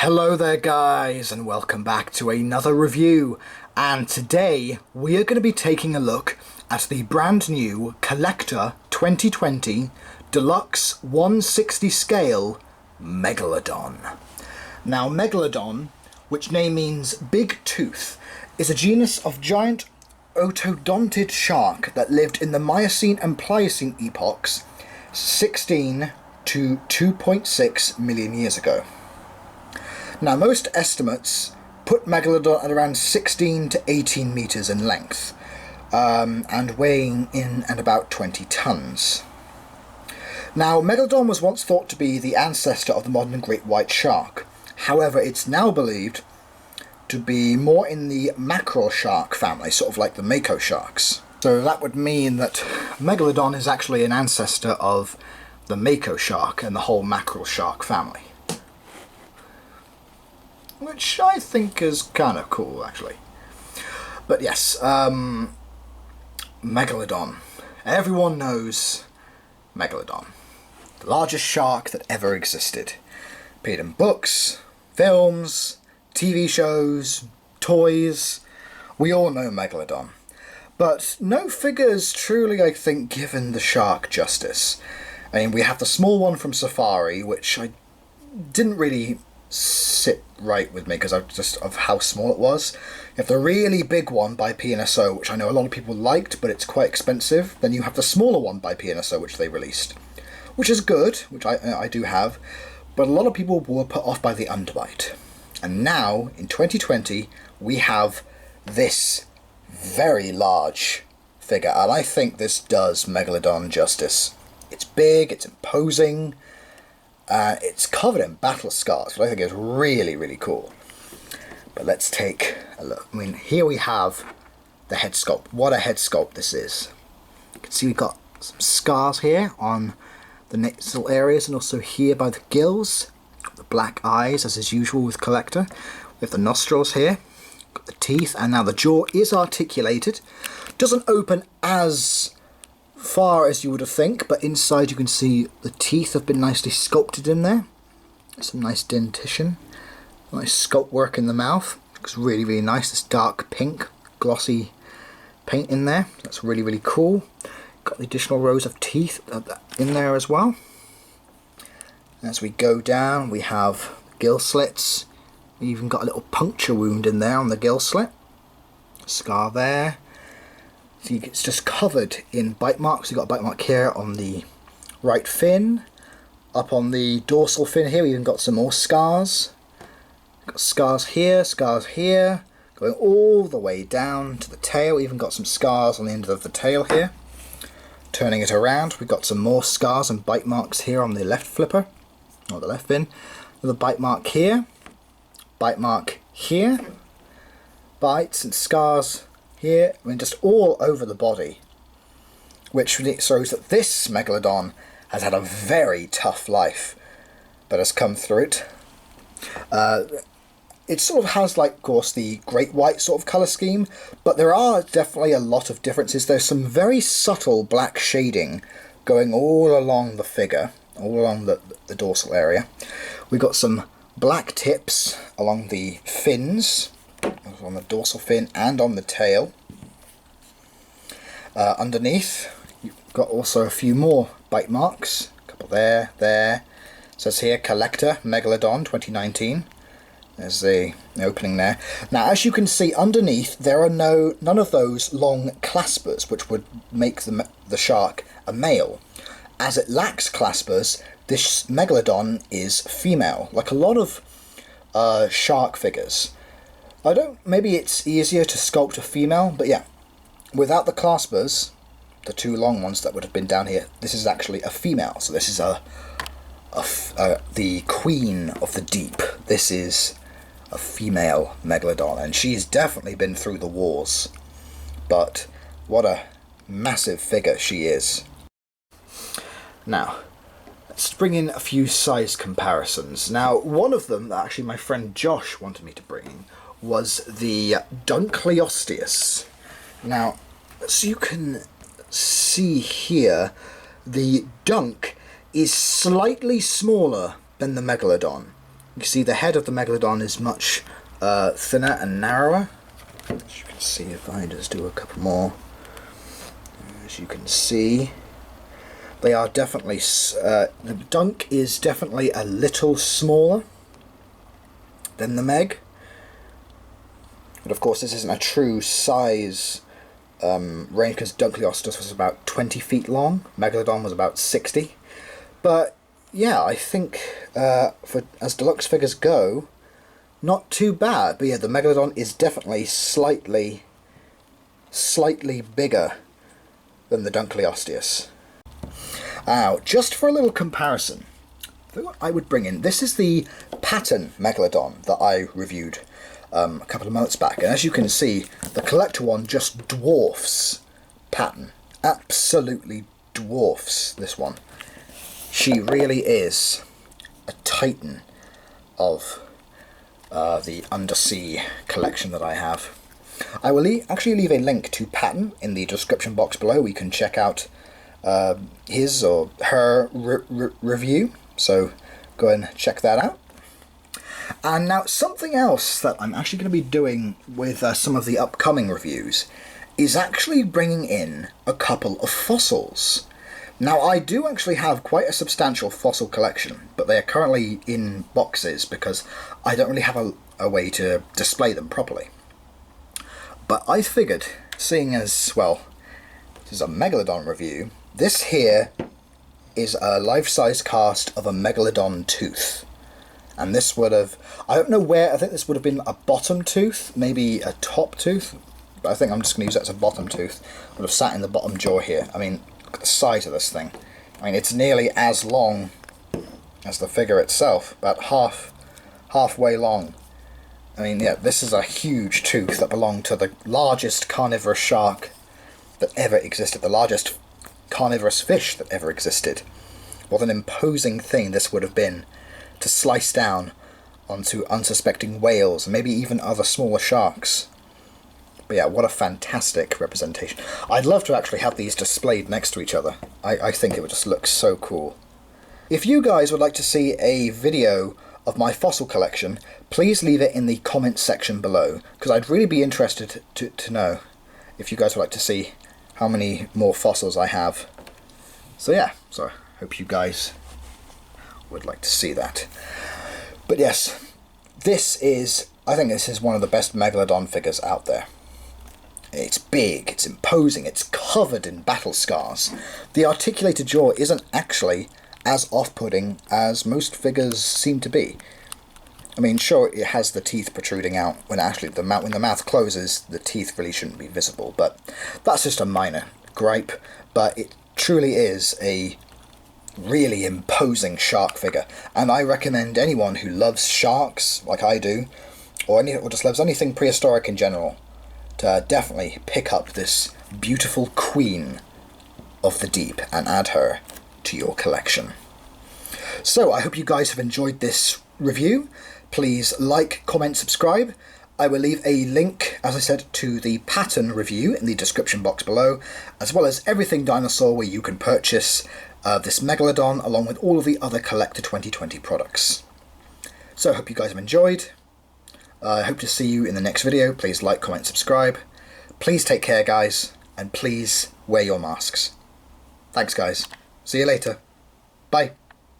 Hello there guys, and welcome back to another review, and today we are going to be taking a look at the brand new CollectA 2020 Deluxe 160 scale Megalodon. Now Megalodon, which name means big tooth, is a genus of giant otodontid shark that lived in the Miocene and Pliocene epochs 16 to 2.6 million years ago. Now, most estimates put Megalodon at around 16 to 18 meters in length, and weighing in at about 20 tons. Now, Megalodon was once thought to be the ancestor of the modern great white shark. However, it's now believed to be more in the mackerel shark family, sort of like the mako sharks. So that would mean that Megalodon is actually an ancestor of the mako shark and the whole mackerel shark family. Which I think is kind of cool, actually. But yes, Megalodon. Everyone knows Megalodon. The largest shark that ever existed. Appeared in books, films, TV shows, toys. We all know Megalodon. But no figures truly, I think, given the shark justice. I mean, we have the small one from Safari, which I didn't really sit right with me because of how small it was. You have the really big one by P&SO, which I know a lot of people liked, but it's quite expensive. Then you have the smaller one by P&SO, which they released, which is good, which I do have, but a lot of people were put off by the underbite. And now, in 2020, we have this very large figure, and I think this does Megalodon justice. It's big, it's imposing, it's covered in battle scars, which I think is really, really cool. But let's take a look. I mean, here we have the head sculpt. What a head sculpt this is. You can see we've got some scars here on the nasal areas and also here by the gills. Got the black eyes, as is usual with CollectA. We have the nostrils here. Got the teeth, and now the jaw is articulated. Doesn't open as far as you would have think, but inside you can see the teeth have been nicely sculpted in there. Some nice dentition, nice sculpt work in the mouth. Looks really, really nice. This dark pink glossy paint in there. That's really, really cool. Got the additional rows of teeth in there as well. As we go down, we have gill slits. We even got a little puncture wound in there on the gill slit. Scar there. See, it's just covered in bite marks. You've got a bite mark here on the right fin. Up on the dorsal fin here, we even got some more scars. Got scars here, going all the way down to the tail. We even got some scars on the end of the tail here. Turning it around, we've got some more scars and bite marks here on the left flipper, or the left fin. Another bite mark here, bites and scars here, I mean, just all over the body, which shows that this Megalodon has had a very tough life, but has come through it. It sort of has, like, of course, the great white sort of colour scheme, but there are definitely a lot of differences. There's some very subtle black shading going all along the figure, all along the dorsal area. We've got some black tips along the fins, on the dorsal fin and on the tail. Underneath, you've got also a few more bite marks. A couple there. It says here, CollectA Megalodon 2019. There's the opening there. Now, as you can see underneath, there are none of those long claspers, which would make the shark a male. As it lacks claspers, this Megalodon is female, like a lot of shark figures. Maybe it's easier to sculpt a female, but yeah, without the claspers, the two long ones that would have been down here, this is actually a female. So this is the queen of the deep. This is a female Megalodon, and she's definitely been through the wars. But what a massive figure she is. Now, let's bring in a few size comparisons. Now, one of them that actually my friend Josh wanted me to bring in was the Dunkleosteus. Now, as you can see here, the Dunk is slightly smaller than the Megalodon. You can see the head of the Megalodon is much thinner and narrower. As you can see, if I just do a couple more, as you can see, they are definitely, the Dunk is definitely a little smaller than the Meg. But of course this isn't a true size range, because Dunkleosteus was about 20 feet long, Megalodon was about 60. But yeah, I think as deluxe figures go, not too bad. But yeah, the Megalodon is definitely slightly bigger than the Dunkleosteus. Now, just for a little comparison, I would bring in, this is the pattern Megalodon that I reviewed a couple of months back, and as you can see, the CollectA one just dwarfs pattern. Absolutely dwarfs this one. She really is a titan of the undersea collection that I have. I will actually leave a link to Patton in the description box below. We can check out his or her review, so go and check that out. And now something else that I'm actually going to be doing with some of the upcoming reviews is actually bringing in a couple of fossils. Now, I do actually have quite a substantial fossil collection, but they are currently in boxes because I don't really have a way to display them properly. But I figured, seeing as, well, this is a Megalodon review, this here is a life-size cast of a Megalodon tooth. And this would have, I don't know where, I think this would have been a bottom tooth, maybe a top tooth, but I think I'm just going to use that as a bottom tooth. Would have sat in the bottom jaw here. I mean, look at the size of this thing. I mean, it's nearly as long as the figure itself, about halfway long. I mean, yeah, this is a huge tooth that belonged to the largest carnivorous shark that ever existed, the largest carnivorous fish that ever existed. What an imposing thing this would have been to slice down onto unsuspecting whales, and maybe even other smaller sharks. But yeah, what a fantastic representation. I'd love to actually have these displayed next to each other. I think it would just look so cool. If you guys would like to see a video of my fossil collection, please leave it in the comments section below, because I'd really be interested to know if you guys would like to see how many more fossils I have. So yeah, so I hope you guys would like to see that. But yes, I think this is one of the best Megalodon figures out there. It's big, it's imposing, it's covered in battle scars. The articulated jaw isn't actually as off-putting as most figures seem to be. I mean, sure, it has the teeth protruding out, when actually when the mouth closes, the teeth really shouldn't be visible, but that's just a minor gripe. But it truly is a really imposing shark figure, and I recommend anyone who loves sharks, like I do, or just loves anything prehistoric in general, to definitely pick up this beautiful queen of the deep and add her to your collection. So I hope you guys have enjoyed this review. Please like, comment, subscribe. I will leave a link, as I said, to the pattern review in the description box below, as well as everything dinosaur where you can purchase this Megalodon, along with all of the other CollectA 2020 products. So I hope you guys have enjoyed. I hope to see you in the next video. Please like, comment, subscribe. Please take care, guys, and please wear your masks. Thanks, guys. See you later. Bye.